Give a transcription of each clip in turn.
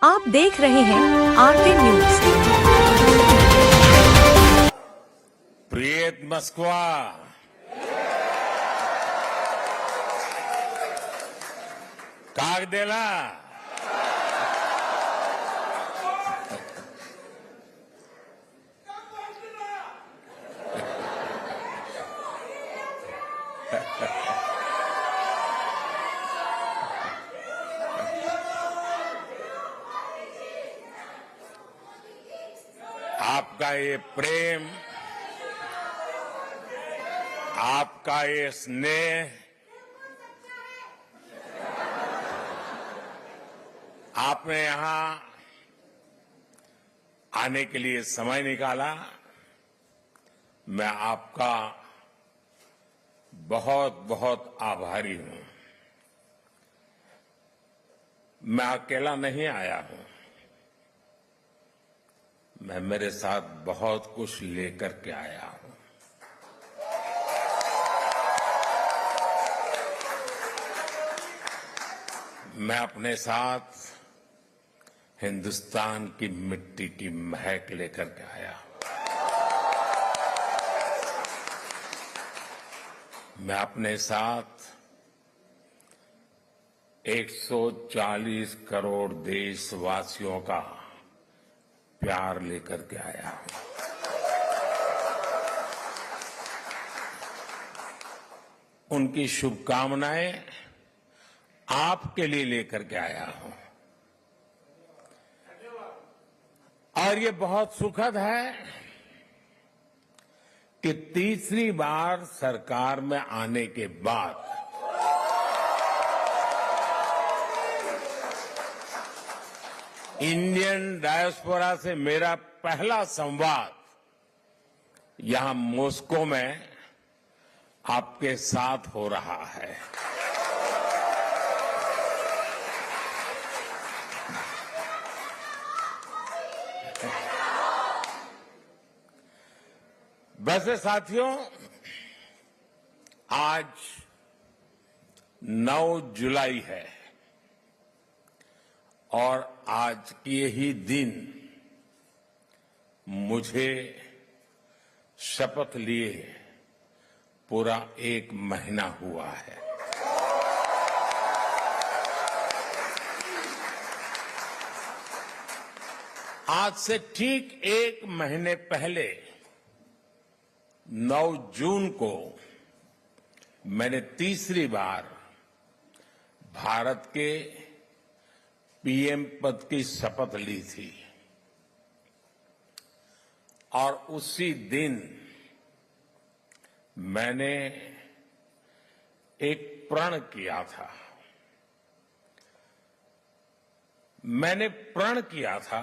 आप देख रहे हैं आरके न्यूज। Привет, Москва! Как дела? आपका ये प्रेम, आपका ये स्नेह, आपने यहां आने के लिए समय निकाला। मैं आपका बहुत बहुत आभारी हूं। मैं अकेला नहीं आया हूं, मैं मेरे साथ बहुत कुछ लेकर के आया हूं। मैं अपने साथ हिंदुस्तान की मिट्टी की महक लेकर के आया हूं। मैं अपने साथ 140 करोड़ देशवासियों का प्यार लेकर के आया हूं। उनकी शुभकामनाएं आपके लिए लेकर के आया हूं। और ये बहुत सुखद है कि तीसरी बार सरकार में आने के बाद इंडियन डायस्पोरा से मेरा पहला संवाद यहां मॉस्को में आपके साथ हो रहा है। वैसे साथियों, आज 9 जुलाई है और आज के ही दिन मुझे शपथ लिए पूरा 1 महीना हुआ है। आज से ठीक 1 महीने पहले 9 जून को मैंने तीसरी बार भारत के पीएम पद की शपथ ली थी और उसी दिन मैंने एक प्रण किया था। मैंने प्रण किया था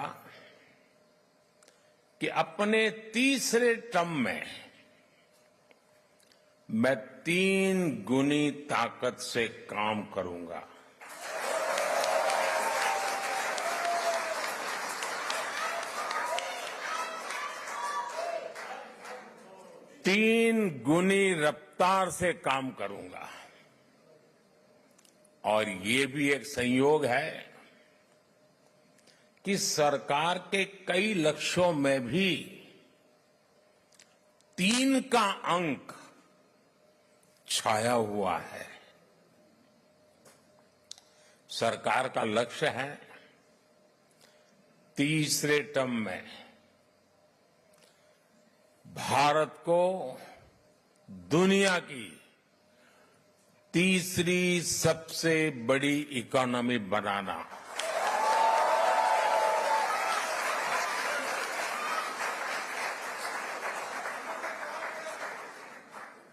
कि अपने तीसरे टर्म में मैं 3 गुनी ताकत से काम करूंगा। तीन गुनी रफ्तार से काम करूंगा। और ये भी एक संयोग है कि सरकार के कई लक्ष्यों में भी 3 का अंक छाया हुआ है। सरकार का लक्ष्य है तीसरे टर्म में भारत को दुनिया की तीसरी सबसे बड़ी इकोनॉमी बनाना।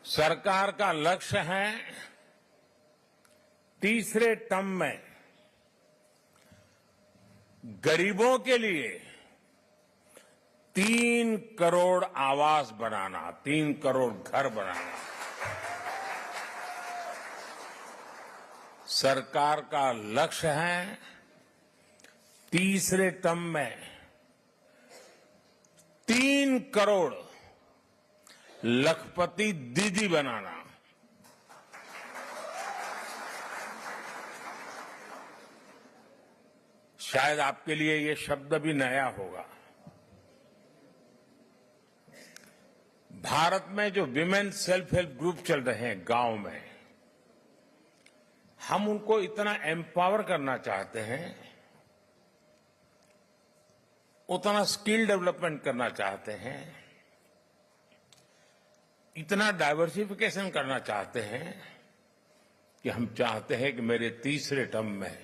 सरकार का लक्ष्य है तीसरे टर्म में गरीबों के लिए 3 करोड़ आवास बनाना, 3 करोड़ घर बनाना। सरकार का लक्ष्य है तीसरे टर्म में 3 करोड़ लखपति दीदी बनाना। शायद आपके लिए ये शब्द भी नया होगा। भारत में जो विमेन सेल्फ हेल्प ग्रुप चल रहे हैं गांव में, हम उनको इतना एम्पावर करना चाहते हैं, उतना स्किल डेवलपमेंट करना चाहते हैं, इतना डाइवर्सिफिकेशन करना चाहते हैं कि हम चाहते हैं कि मेरे तीसरे टर्म में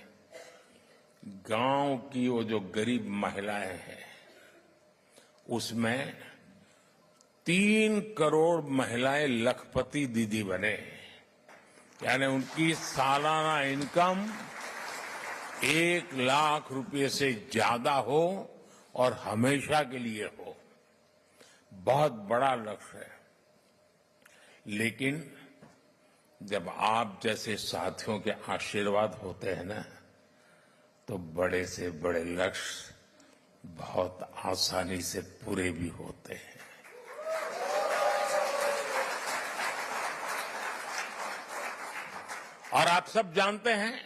गांव की वो जो गरीब महिलाएं हैं उसमें 3 करोड़ महिलाएं लखपति दीदी बने, यानी उनकी सालाना इनकम 1 लाख रुपए से ज्यादा हो और हमेशा के लिए हो। बहुत बड़ा लक्ष्य है, लेकिन जब आप जैसे साथियों के आशीर्वाद होते हैं ना, तो बड़े से बड़े लक्ष्य बहुत आसानी से पूरे भी होते हैं। और आप सब जानते हैं,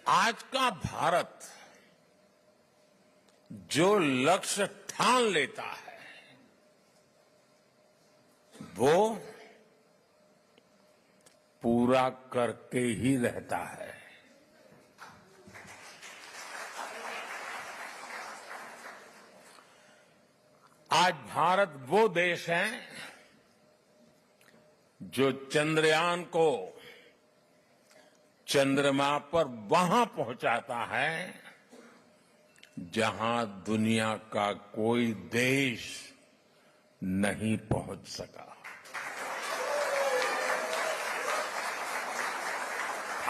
आज का भारत जो लक्ष्य ठान लेता है वो पूरा करके ही रहता है। आज भारत वो देश है जो चंद्रयान को चंद्रमा पर वहां पहुंचाता है जहां दुनिया का कोई देश नहीं पहुंच सका।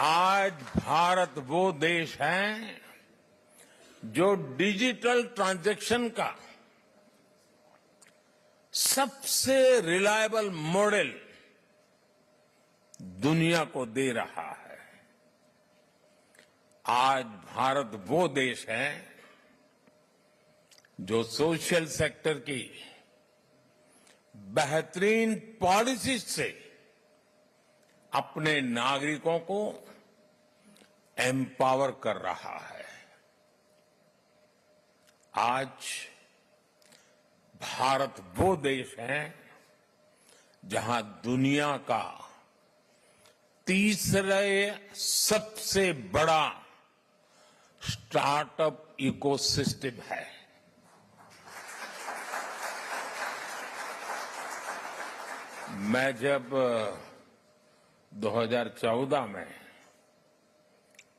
आज भारत वो देश है जो डिजिटल ट्रांजैक्शन का सबसे रिलायबल मॉडल दुनिया को दे रहा है। आज भारत वो देश है जो सोशल सेक्टर की बेहतरीन पॉलिसी से अपने नागरिकों को एम्पावर कर रहा है। आज भारत वो देश है जहां दुनिया का तीसरे सबसे बड़ा स्टार्टअप इकोसिस्टम है। मैं जब 2014 में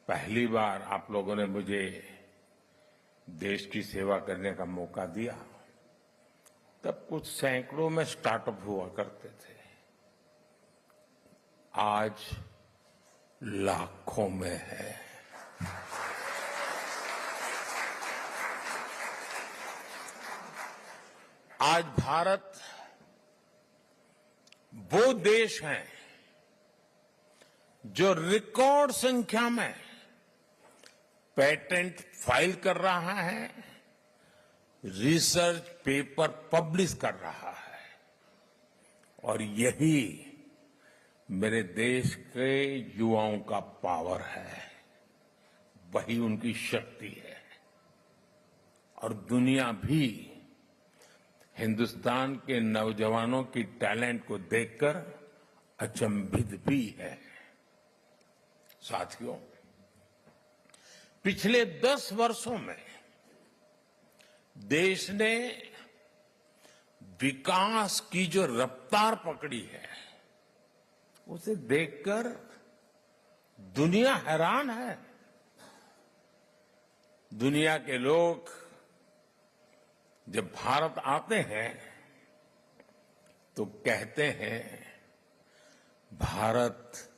पहली बार आप लोगों ने मुझे देश की सेवा करने का मौका दिया, तब कुछ सैकड़ों में स्टार्टअप हुआ करते थे। आज लाखों में है। आज भारत वो देश है जो रिकॉर्ड संख्या में पेटेंट फाइल कर रहा है, रिसर्च पेपर पब्लिश कर रहा है, और यही मेरे देश के युवाओं का पावर है, वही उनकी शक्ति है। और दुनिया भी हिंदुस्तान के नौजवानों की टैलेंट को देखकर अचंभित भी है। साथियों, पिछले 10 वर्षों में देश ने विकास की जो रफ्तार पकड़ी है, उसे देखकर दुनिया हैरान है। दुनिया के लोग जब भारत आते हैं तो कहते हैं भारत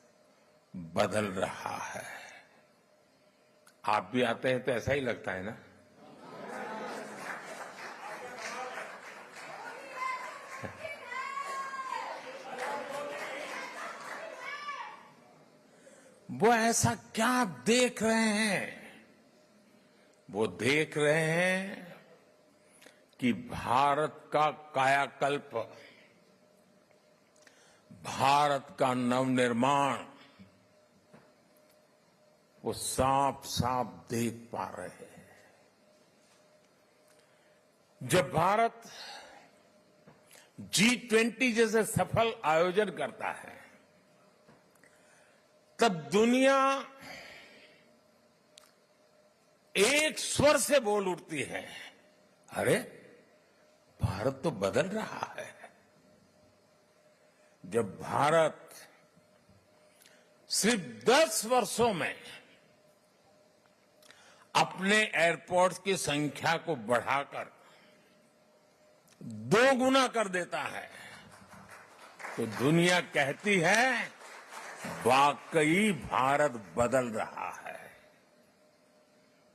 बदल रहा है। आप भी आते हैं तो ऐसा ही लगता है ना? वो ऐसा क्या देख रहे हैं? वो देख रहे हैं कि भारत का कायाकल्प, भारत का नवनिर्माण वो साफ साफ देख पा रहे हैं। जब भारत G20 जैसे सफल आयोजन करता है, तब दुनिया एक स्वर से बोल उठती है, अरे भारत तो बदल रहा है। जब भारत सिर्फ 10 वर्षों में अपने एयरपोर्ट्स की संख्या को बढ़ाकर 2 गुना कर देता है, तो दुनिया कहती है वाकई भारत बदल रहा है।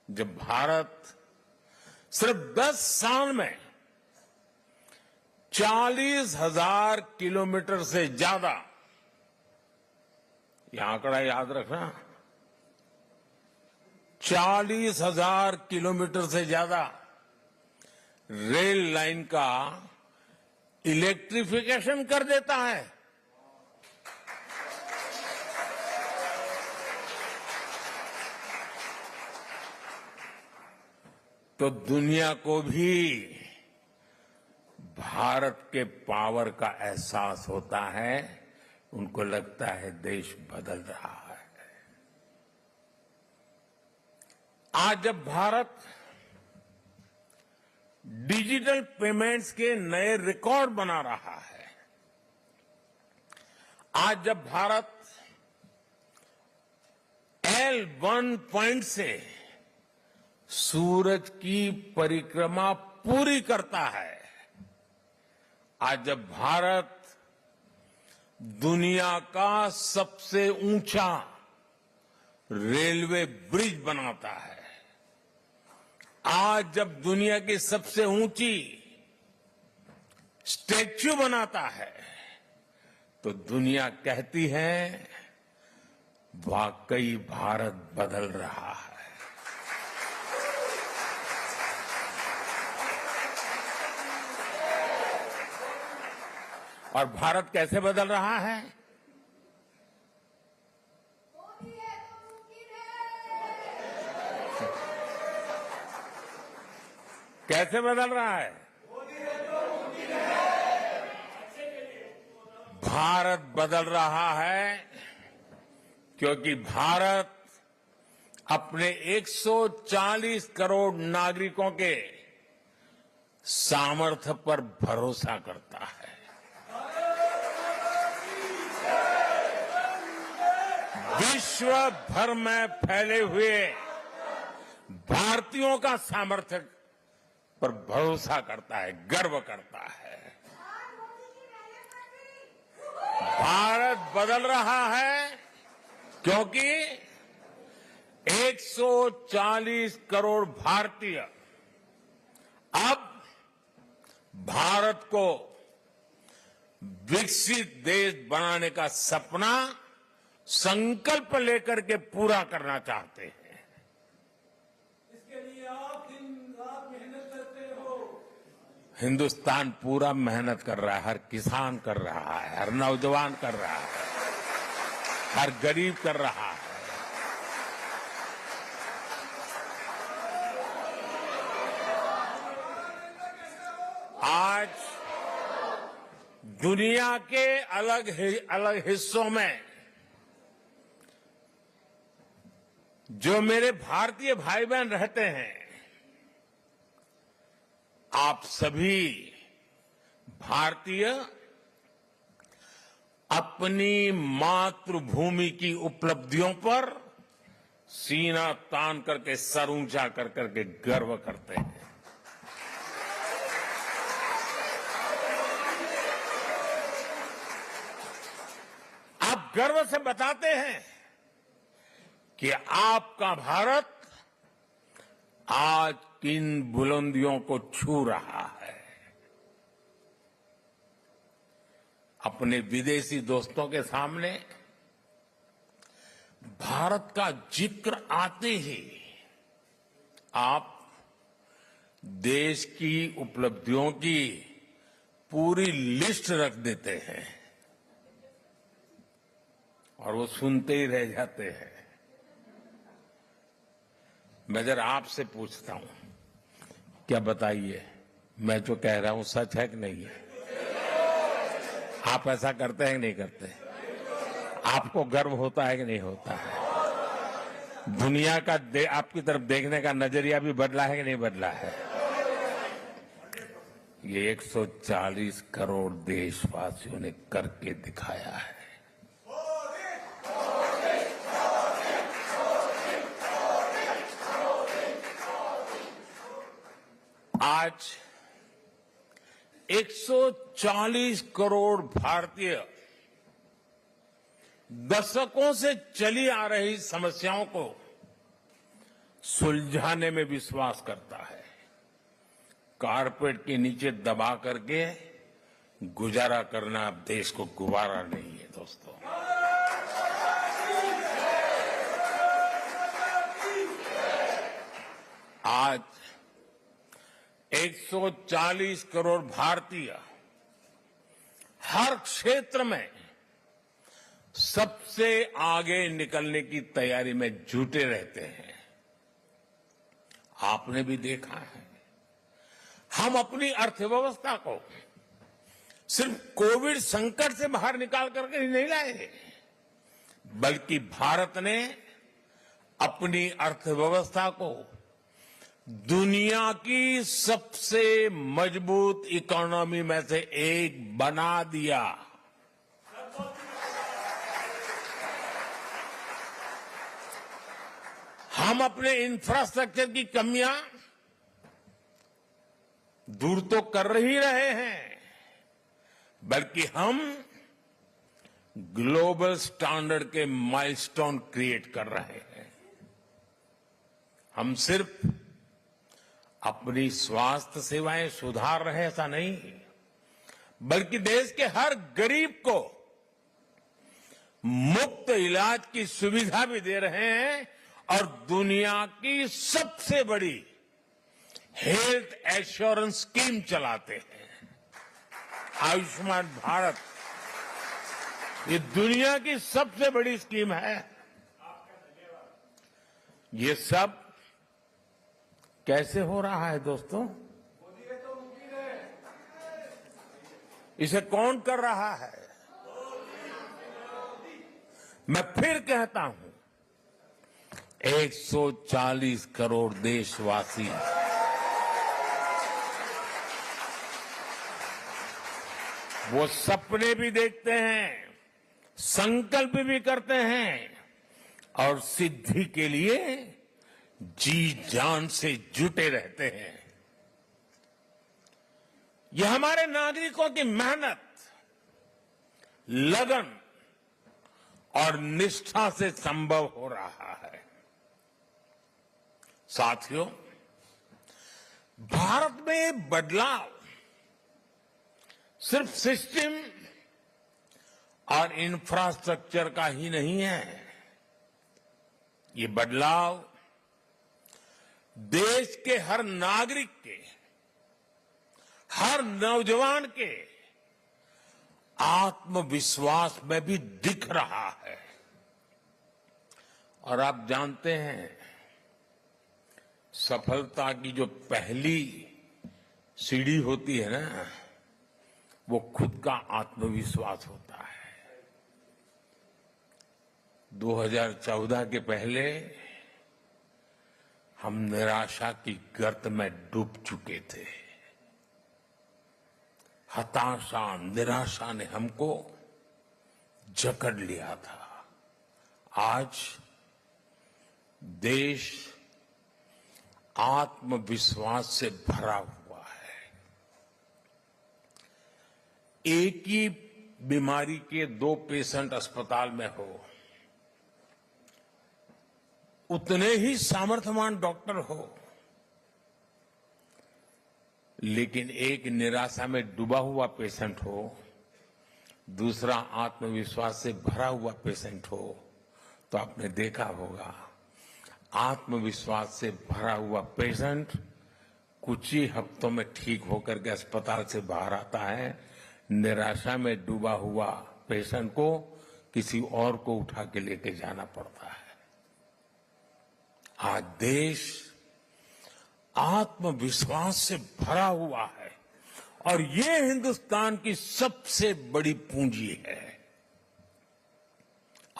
जब भारत सिर्फ 10 साल में 40,000 किलोमीटर से ज्यादा, यह आंकड़ा याद रखना, 40,000 किलोमीटर से ज्यादा रेल लाइन का इलेक्ट्रिफिकेशन कर देता है, तो दुनिया को भी भारत के पावर का एहसास होता है। उनको लगता है देश बदल रहा है। आज जब भारत डिजिटल पेमेंट्स के नए रिकॉर्ड बना रहा है, आज जब भारत L1 पॉइंट से सूरज की परिक्रमा पूरी करता है, आज जब भारत दुनिया का सबसे ऊंचा रेलवे ब्रिज बनाता है, आज जब दुनिया की सबसे ऊंची स्टैच्यू बनाता है, तो दुनिया कहती है वाकई भारत बदल रहा है। और भारत कैसे बदल रहा है? कैसे बदल रहा है? भारत बदल रहा है क्योंकि भारत अपने 140 करोड़ नागरिकों के सामर्थ्य पर भरोसा करता है। विश्व भर में फैले हुए भारतीयों का सामर्थ्य पर भरोसा करता है, गर्व करता है। भारत बदल रहा है क्योंकि 140 करोड़ भारतीय अब भारत को विकसित देश बनाने का सपना, संकल्प लेकर के पूरा करना चाहते हैं। इसके लिए आप दिन रात मेहनत करते हो। हिंदुस्तान पूरा मेहनत कर रहा है, हर किसान कर रहा है, हर नौजवान कर रहा है, हर गरीब कर रहा है। आज दुनिया के अलग हिस्सों में जो मेरे भारतीय भाई बहन रहते हैं, आप सभी भारतीय अपनी मातृभूमि की उपलब्धियों पर सीना तान करके, सर ऊंचा कर करके गर्व करते हैं। आप गर्व से बताते हैं कि आपका भारत आज किन बुलंदियों को छू रहा है। अपने विदेशी दोस्तों के सामने भारत का जिक्र आते ही आप देश की उपलब्धियों की पूरी लिस्ट रख देते हैं और वो सुनते ही रह जाते हैं। मैं जरा आपसे पूछता हूं, क्या बताइए, मैं जो कह रहा हूं सच है कि नहीं है? आप ऐसा करते हैं कि नहीं करते? आपको गर्व होता है कि नहीं होता है? दुनिया का आपकी तरफ देखने का नजरिया भी बदला है कि नहीं बदला है? ये 140 करोड़ देशवासियों ने करके दिखाया है। आज 140 करोड़ भारतीय दशकों से चली आ रही समस्याओं को सुलझाने में विश्वास करता है। कारपेट के नीचे दबा करके गुजारा करना अब देश को गुवारा नहीं है दोस्तों। आज 140 करोड़ भारतीय हर क्षेत्र में सबसे आगे निकलने की तैयारी में जुटे रहते हैं। आपने भी देखा है, हम अपनी अर्थव्यवस्था को सिर्फ कोविड संकट से बाहर निकाल करके ही नहीं लाए, बल्कि भारत ने अपनी अर्थव्यवस्था को दुनिया की सबसे मजबूत इकोनॉमी में से एक बना दिया। हम अपने इंफ्रास्ट्रक्चर की कमियां दूर तो कर ही रहे हैं, बल्कि हम ग्लोबल स्टैंडर्ड के माइलस्टोन क्रिएट कर रहे हैं। हम सिर्फ अपनी स्वास्थ्य सेवाएं सुधार रहे ऐसा नहीं, बल्कि देश के हर गरीब को मुफ्त इलाज की सुविधा भी दे रहे हैं और दुनिया की सबसे बड़ी हेल्थ एश्योरेंस स्कीम चलाते हैं। आयुष्मान भारत ये दुनिया की सबसे बड़ी स्कीम है। ये सब कैसे हो रहा है दोस्तों? इसे कौन कर रहा है? मैं फिर कहता हूं, 140 करोड़ देशवासी वो सपने भी देखते हैं, संकल्प भी करते हैं और सिद्धि के लिए जी जान से जुटे रहते हैं। यह हमारे नागरिकों की मेहनत, लगन और निष्ठा से संभव हो रहा है। साथियों, भारत में बदलाव सिर्फ सिस्टम और इंफ्रास्ट्रक्चर का ही नहीं है। ये बदलाव देश के हर नागरिक के, हर नौजवान के आत्मविश्वास में भी दिख रहा है। और आप जानते हैं, सफलता की जो पहली सीढ़ी होती है ना, वो खुद का आत्मविश्वास होता है। 2014 के पहले हम निराशा की गर्त में डूब चुके थे। हताशा, निराशा ने हमको जकड़ लिया था। आज देश आत्मविश्वास से भरा हुआ है। एक ही बीमारी के 2 पेशेंट अस्पताल में हो, उतने ही सामर्थ्यवान डॉक्टर हो, लेकिन एक निराशा में डूबा हुआ पेशेंट हो, दूसरा आत्मविश्वास से भरा हुआ पेशेंट हो, तो आपने देखा होगा आत्मविश्वास से भरा हुआ पेशेंट कुछ ही हफ्तों में ठीक होकर के अस्पताल से बाहर आता है। निराशा में डूबा हुआ पेशेंट को किसी और को उठा के लेके जाना पड़ता है। आज देश आत्मविश्वास से भरा हुआ है और ये हिंदुस्तान की सबसे बड़ी पूंजी है।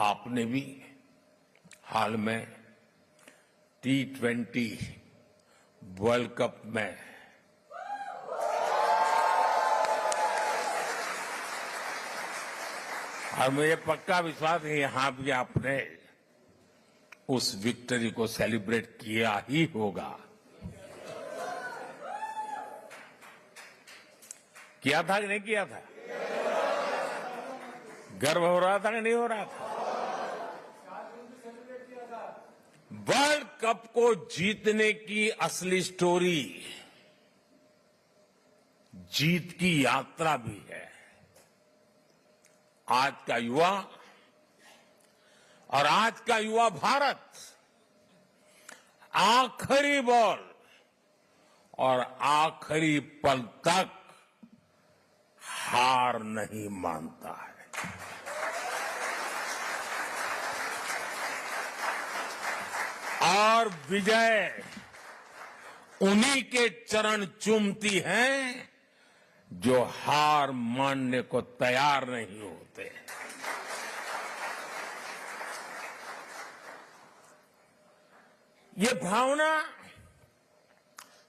आपने भी हाल में T20 वर्ल्ड कप में और मुझे पक्का विश्वास है यहां भी आपने उस विक्ट्री को सेलिब्रेट किया ही होगा। किया था कि नहीं किया था? गर्व हो रहा था कि नहीं हो रहा था? वर्ल्ड कप को जीतने की असली स्टोरी जीत की यात्रा भी है। आज का युवा और आज का युवा भारत आखिरी बॉल और आखिरी पल तक हार नहीं मानता है। और विजय उन्हीं के चरण चूमती है जो हार मानने को तैयार नहीं होते। ये भावना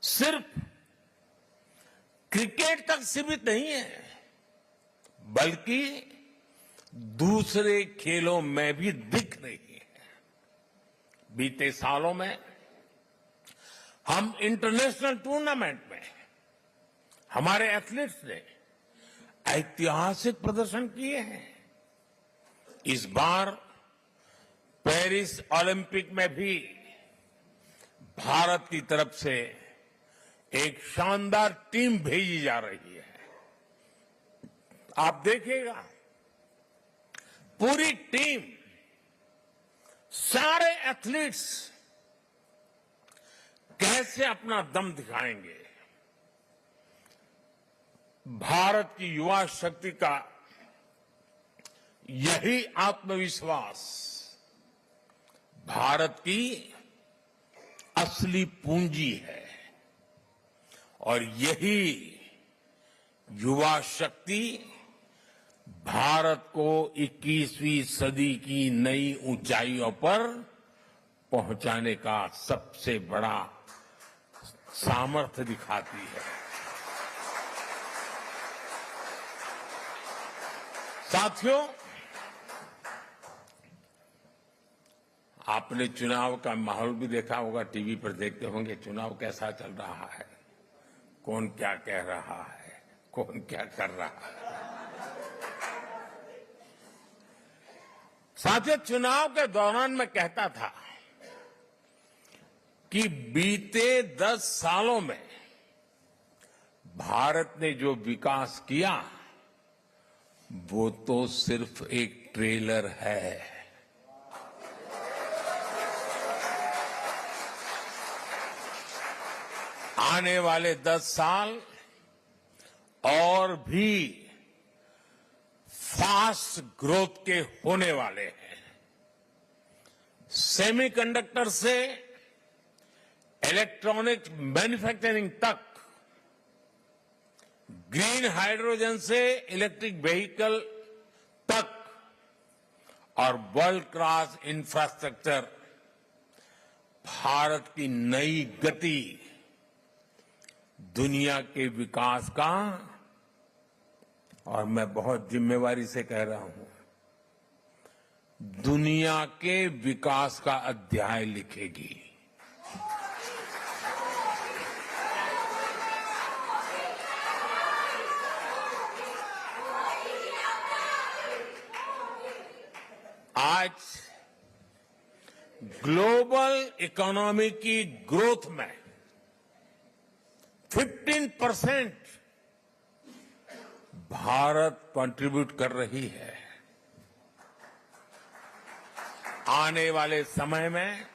सिर्फ क्रिकेट तक सीमित नहीं है, बल्कि दूसरे खेलों में भी दिख रही है। बीते सालों में हम इंटरनेशनल टूर्नामेंट में हमारे एथलीट्स ने ऐतिहासिक प्रदर्शन किए हैं। इस बार पेरिस ओलंपिक में भी भारत की तरफ से एक शानदार टीम भेजी जा रही है। आप देखिएगा, पूरी टीम, सारे एथलीट्स कैसे अपना दम दिखाएंगे। भारत की युवा शक्ति का यही आत्मविश्वास भारत की असली पूंजी है और यही युवा शक्ति भारत को 21वीं सदी की नई ऊंचाइयों पर पहुंचाने का सबसे बड़ा सामर्थ्य दिखाती है। साथियों, आपने चुनाव का माहौल भी देखा होगा, टीवी पर देखते होंगे चुनाव कैसा चल रहा है, कौन क्या कह रहा है, कौन क्या कर रहा है। साथियों, चुनाव के दौरान मैं कहता था कि बीते 10 सालों में भारत ने जो विकास किया वो तो सिर्फ एक ट्रेलर है। आने वाले 10 साल और भी फास्ट ग्रोथ के होने वाले हैं। सेमीकंडक्टर से इलेक्ट्रॉनिक मैन्युफैक्चरिंग तक, ग्रीन हाइड्रोजन से इलेक्ट्रिक व्हीकल तक और वर्ल्ड क्लास इंफ्रास्ट्रक्चर, भारत की नई गति दुनिया के विकास का, और मैं बहुत जिम्मेवारी से कह रहा हूं, दुनिया के विकास का अध्याय लिखेगी। आज ग्लोबल इकोनॉमी की ग्रोथ में 15% भारत कंट्रीब्यूट कर रही है। आने वाले समय में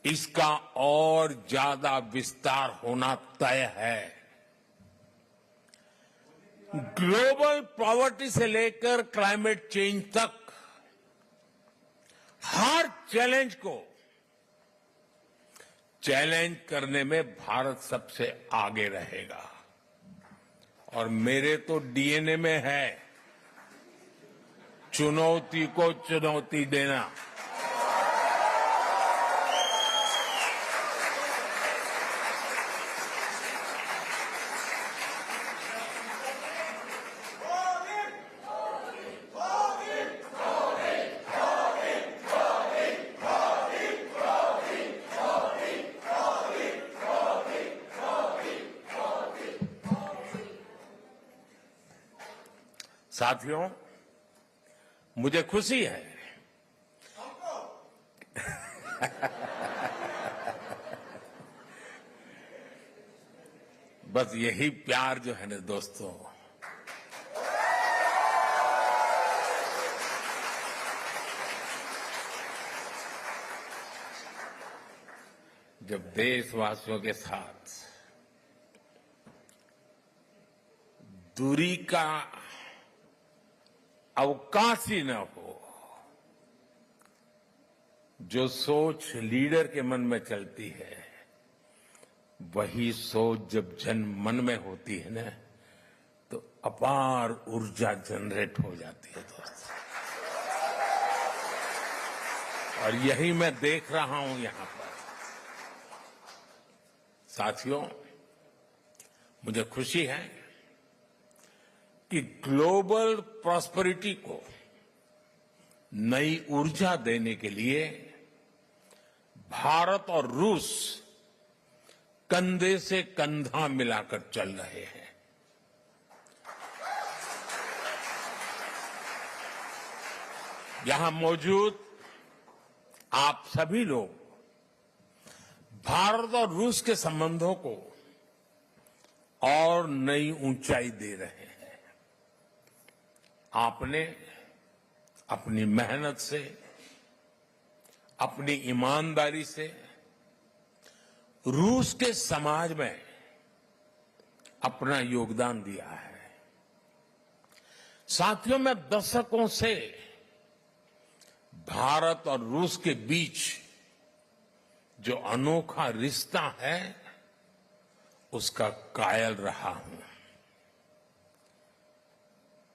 इसका और ज्यादा विस्तार होना तय है। ग्लोबल पॉवर्टी से लेकर क्लाइमेट चेंज तक हर चैलेंज को चैलेंज करने में भारत सबसे आगे रहेगा और मेरे तो डीएनए में है चुनौती को चुनौती देना। साथियों, मुझे खुशी है बस यही प्यार जो है ना दोस्तों, जब देशवासियों के साथ दूरी का अवकाश ही न हो, जो सोच लीडर के मन में चलती है वही सोच जब जन मन में होती है ना तो अपार ऊर्जा जनरेट हो जाती है दोस्तों। और यही मैं देख रहा हूं यहां पर। साथियों, मुझे खुशी है कि ग्लोबल प्रॉस्पेरिटी को नई ऊर्जा देने के लिए भारत और रूस कंधे से कंधा मिलाकर चल रहे हैं। यहां मौजूद आप सभी लोग भारत और रूस के संबंधों को और नई ऊंचाई दे रहे हैं। आपने अपनी मेहनत से, अपनी ईमानदारी से रूस के समाज में अपना योगदान दिया है। साथियों, मैं दशकों से भारत और रूस के बीच जो अनोखा रिश्ता है उसका कायल रहा हूं।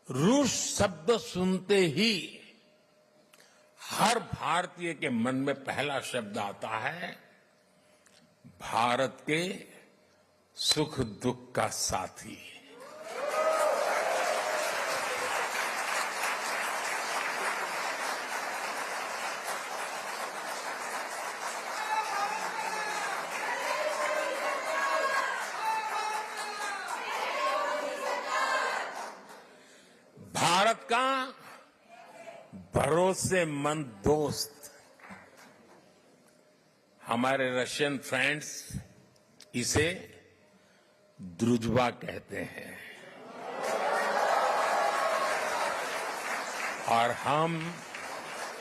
रूस शब्द सुनते ही हर भारतीय के मन में पहला शब्द आता है भारत के सुख दुख का साथी। भारत का भरोसेमंद दोस्त। हमारे रशियन फ्रेंड्स इसे द्रुजबा कहते हैं और हम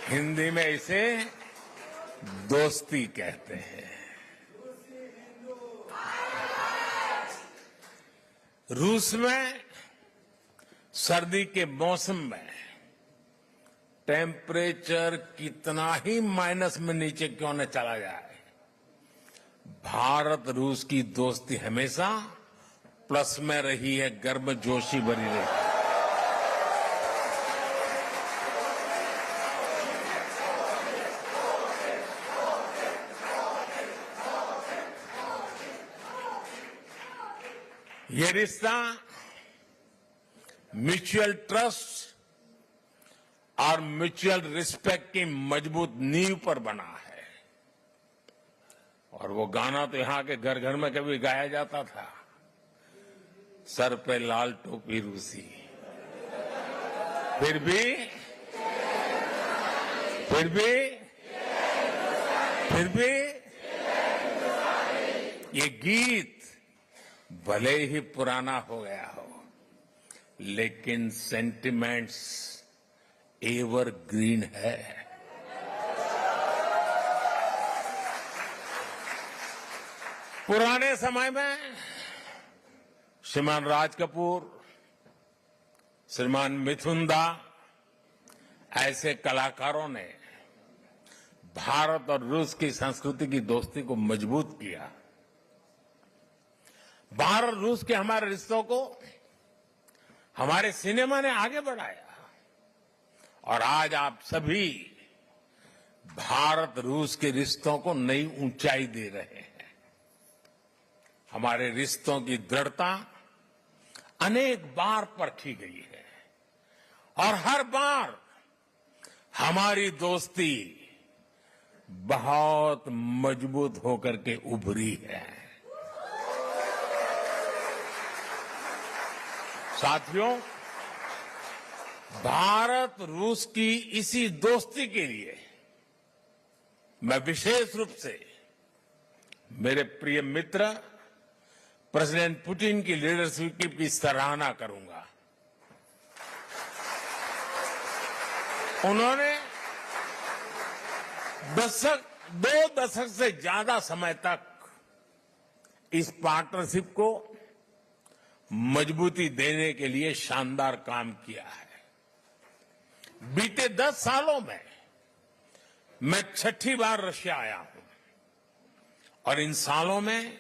हिंदी में इसे दोस्ती कहते हैं। रूस में सर्दी के मौसम में टेम्परेचर कितना ही माइनस में नीचे क्यों न चला जाए, भारत रूस की दोस्ती हमेशा प्लस में रही है, गर्मजोशी भरी रही है। ये रिश्ता म्यूचुअल ट्रस्ट और म्यूचुअल रिस्पेक्ट की मजबूत नींव पर बना है। और वो गाना तो यहां के घर घर में कभी गाया जाता था, सर पे लाल टोपी रूसी, फिर भी ये गीत भले ही पुराना हो गया हो लेकिन सेंटिमेंट्स एवरग्रीन है। पुराने समय में श्रीमान राज कपूर, श्रीमान मिथुन दा ऐसे कलाकारों ने भारत और रूस की संस्कृति की दोस्ती को मजबूत किया। भारत रूस के हमारे रिश्तों को हमारे सिनेमा ने आगे बढ़ाया और आज आप सभी भारत रूस के रिश्तों को नई ऊंचाई दे रहे हैं। हमारे रिश्तों की दृढ़ता अनेक बार परखी गई है और हर बार हमारी दोस्ती बहुत मजबूत होकर के उभरी है। साथियों, भारत रूस की इसी दोस्ती के लिए मैं विशेष रूप से मेरे प्रिय मित्र प्रेसिडेंट पुतिन की लीडरशिप की सराहना करूंगा। उन्होंने दो दशक से ज्यादा समय तक इस पार्टनरशिप को मजबूती देने के लिए शानदार काम किया है। बीते 10 सालों में मैं 6ठी बार रशिया आया हूं और इन सालों में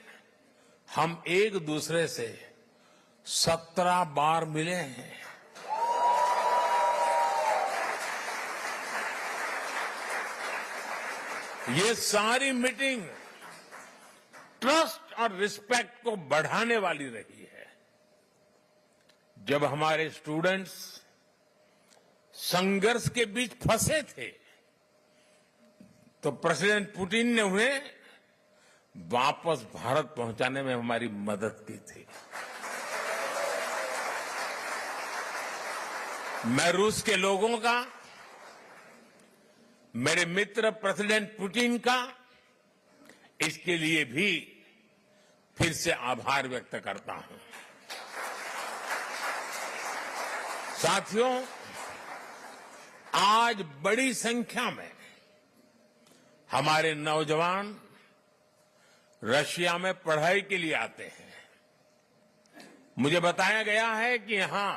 हम एक दूसरे से 17 बार मिले हैं। ये सारी मीटिंग ट्रस्ट और रिस्पेक्ट को बढ़ाने वाली रही है। जब हमारे स्टूडेंट्स संघर्ष के बीच फंसे थे तो प्रेसिडेंट पुतिन ने उन्हें वापस भारत पहुंचाने में हमारी मदद की थी। मैं रूस के लोगों का, मेरे मित्र प्रेसिडेंट पुतिन का इसके लिए भी फिर से आभार व्यक्त करता हूं। साथियों, आज बड़ी संख्या में हमारे नौजवान रशिया में पढ़ाई के लिए आते हैं। मुझे बताया गया है कि यहां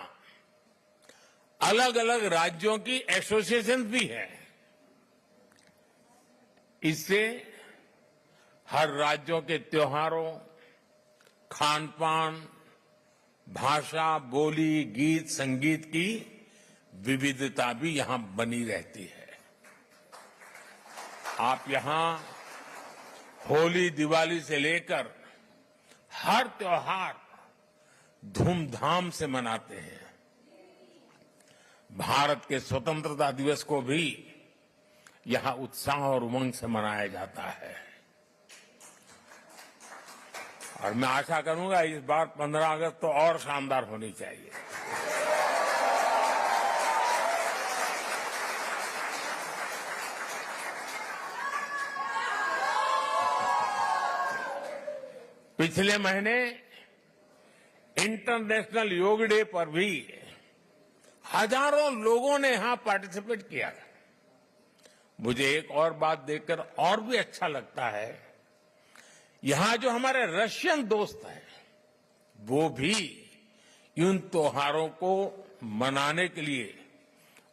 अलग अलग राज्यों की एसोसिएशन भी है। इससे हर राज्यों के त्योहारों, खान पान, भाषा, बोली, गीत, संगीत की विविधता भी यहां बनी रहती है। आप यहां होली, दिवाली से लेकर हर त्योहार धूमधाम से मनाते हैं। भारत के स्वतंत्रता दिवस को भी यहां उत्साह और उमंग से मनाया जाता है और मैं आशा करूंगा इस बार 15 अगस्त तो और शानदार होनी चाहिए। पिछले महीने इंटरनेशनल योग डे पर भी हजारों लोगों ने यहां पार्टिसिपेट किया। मुझे एक और बात देखकर और भी अच्छा लगता है, यहां जो हमारे रशियन दोस्त हैं वो भी इन त्योहारों को मनाने के लिए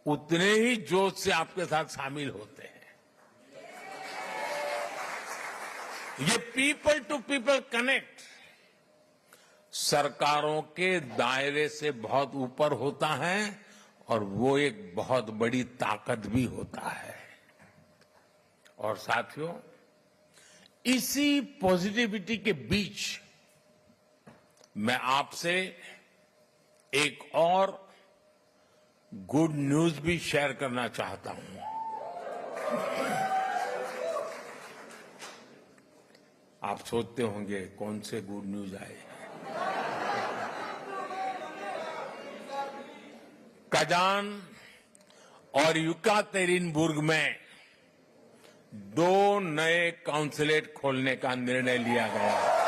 उतने ही जोश से आपके साथ शामिल होते हैं। ये पीपल टू पीपल कनेक्ट सरकारों के दायरे से बहुत ऊपर होता है और वो एक बहुत बड़ी ताकत भी होता है। और साथियों, इसी पॉजिटिविटी के बीच मैं आपसे एक और गुड न्यूज भी शेयर करना चाहता हूं। आप सोचते होंगे कौन से गुड न्यूज आए। कजान और युकातेरिनबुर्ग में 2 नए काउंसलेट खोलने का निर्णय लिया गया।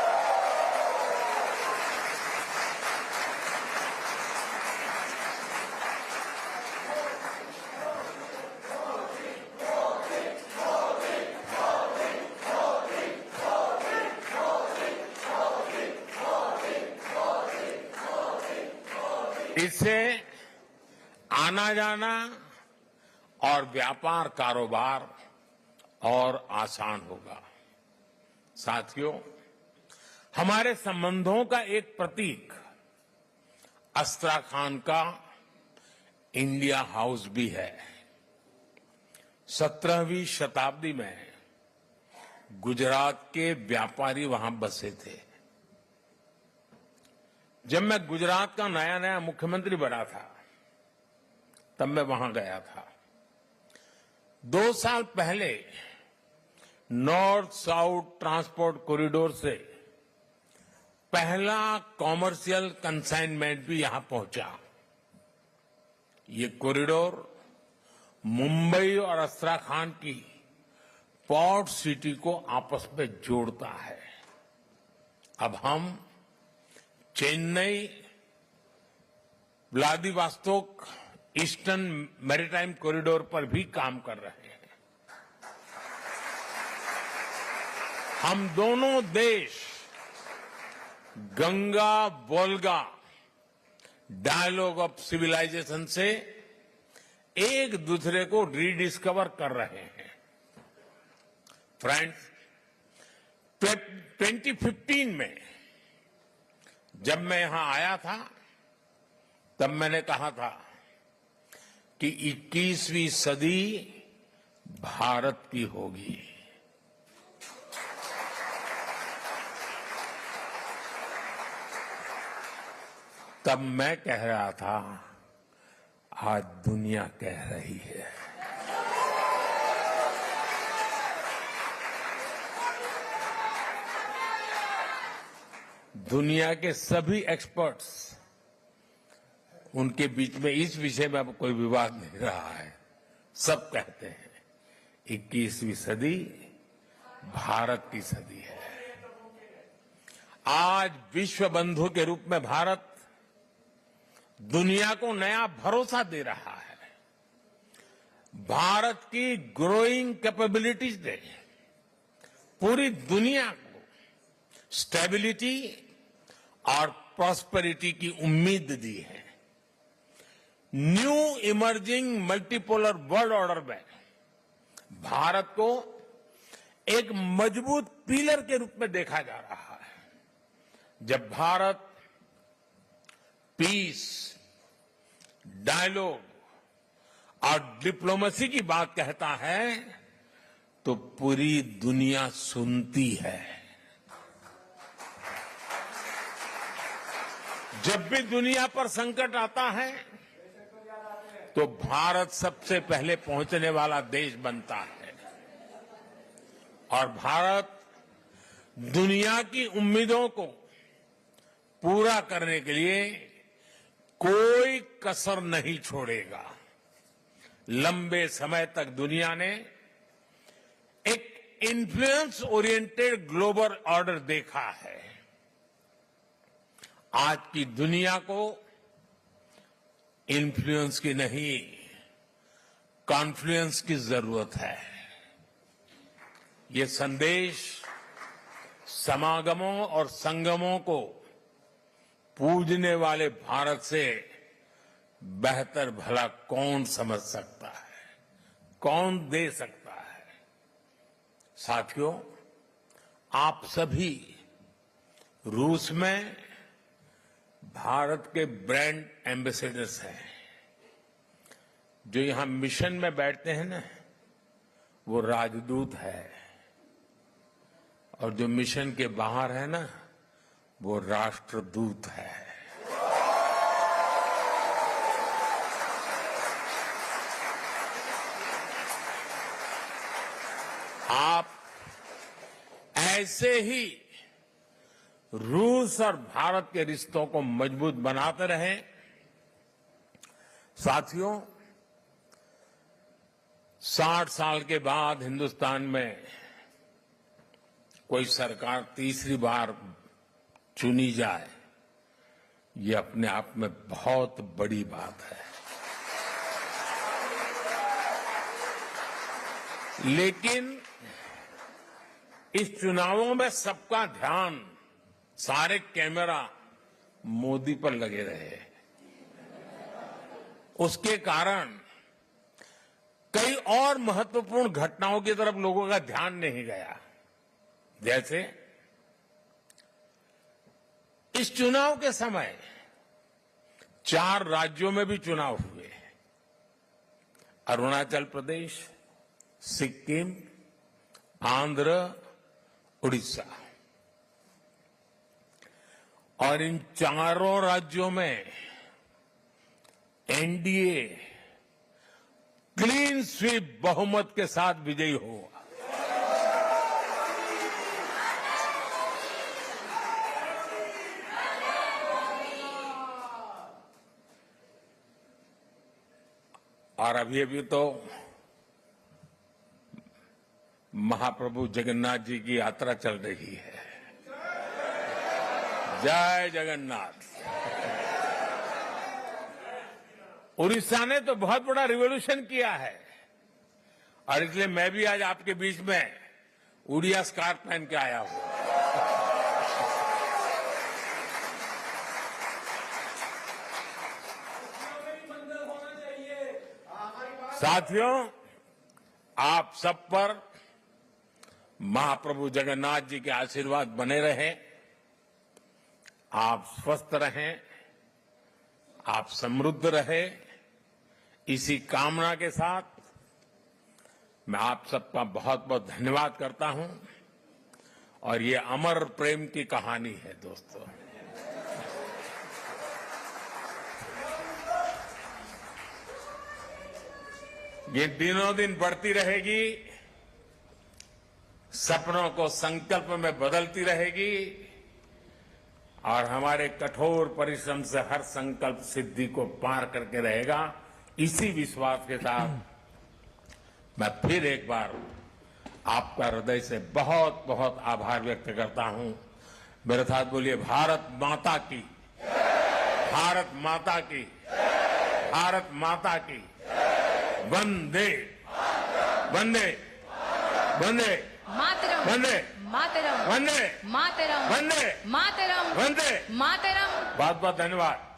इससे आना जाना और व्यापार कारोबार और आसान होगा। साथियों, हमारे संबंधों का एक प्रतीक अस्त्राखान का इंडिया हाउस भी है। 17वीं शताब्दी में गुजरात के व्यापारी वहां बसे थे। जब मैं गुजरात का नया नया मुख्यमंत्री बना था, तब मैं वहां गया था। 2 साल पहले नॉर्थ साउथ ट्रांसपोर्ट कॉरिडोर से पहला कॉमर्शियल कंसाइनमेंट भी यहां पहुंचा। ये कॉरिडोर मुंबई और अस्त्राखान की पोर्ट सिटी को आपस में जोड़ता है। अब हम Chennai, Vladivostok eastern maritime corridor पर भी काम कर रहे हैं। हम दोनों देश Ganga Volga dialogue of civilization से एक दूसरे को रीडिस्कवर कर रहे हैं। फ्रेंड्स, 2015 में जब मैं यहां आया था, तब मैंने कहा था कि 21वीं सदी भारत की होगी। तब मैं कह रहा था, आज दुनिया कह रही है। दुनिया के सभी एक्सपर्ट्स, उनके बीच में इस विषय में अब कोई विवाद नहीं रहा है। सब कहते हैं 21वीं सदी भारत की सदी है। आज विश्व बंधु के रूप में भारत दुनिया को नया भरोसा दे रहा है। भारत की ग्रोइंग कैपेबिलिटीज ने पूरी दुनिया को स्टेबिलिटी और प्रॉस्पेरिटी की उम्मीद दी है। New emerging multipolar world order में भारत को एक मजबूत पिलर के रूप में देखा जा रहा है। जब भारत पीस, डायलॉग और डिप्लोमेसी की बात कहता है, तो पूरी दुनिया सुनती है। जब भी दुनिया पर संकट आता है, तो भारत सबसे पहले पहुंचने वाला देश बनता है। और भारत दुनिया की उम्मीदों को पूरा करने के लिए कोई कसर नहीं छोड़ेगा। लंबे समय तक दुनिया ने एक इन्फ्लुएंस ओरिएंटेड ग्लोबल ऑर्डर देखा है। आज की दुनिया को इन्फ्लुएंस की नहीं, कॉन्फ्लुएंस की जरूरत है। ये संदेश समागमों और संगमों को पूजने वाले भारत से बेहतर भला कौन समझ सकता है, कौन दे सकता है। साथियों, आप सभी रूस में भारत के ब्रांड एम्बेसडर्स हैं। जो यहां मिशन में बैठते हैं ना, वो राजदूत है, और जो मिशन के बाहर है ना, वो राष्ट्रदूत है। आप ऐसे ही रूस और भारत के रिश्तों को मजबूत बनाते रहें। साथियों, 60 साल के बाद हिंदुस्तान में कोई सरकार तीसरी बार चुनी जाए, ये अपने आप में बहुत बड़ी बात है। लेकिन इस चुनावों में सबका ध्यान, सारे कैमरा मोदी पर लगे रहे। उसके कारण कई और महत्वपूर्ण घटनाओं की तरफ लोगों का ध्यान नहीं गया। जैसे इस चुनाव के समय 4 राज्यों में भी चुनाव हुए। अरुणाचल प्रदेश, सिक्किम, आंध्र, उड़ीसा। और इन चारों राज्यों में एनडीए क्लीन स्वीप बहुमत के साथ विजयी हुआ। और अभी तो महाप्रभु जगन्नाथ जी की यात्रा चल रही है। जय जगन्नाथ। उड़ीसा ने तो बहुत बड़ा रिवॉल्यूशन किया है और इसलिए मैं भी आज आपके बीच में उड़िया स्कार्फ पहन के आया हूं। साथियों, आप सब पर महाप्रभु जगन्नाथ जी के आशीर्वाद बने रहे। आप स्वस्थ रहें, आप समृद्ध रहे, इसी कामना के साथ मैं आप सबका बहुत बहुत धन्यवाद करता हूं। और ये अमर प्रेम की कहानी है दोस्तों। ये दिनों दिन बढ़ती रहेगी, सपनों को संकल्प में बदलती रहेगी और हमारे कठोर परिश्रम से हर संकल्प सिद्धि को पार करके रहेगा। इसी विश्वास के साथ मैं फिर एक बार आपका हृदय से बहुत बहुत आभार व्यक्त करता हूं। मेरे साथ बोलिए, भारत माता की, भारत माता की, भारत माता की। वंदे वंदे वंदे मातरम वंदे मातरम वंदे मातरम वंदे मातरम वंदे। मातरम। बहुत बहुत धन्यवाद।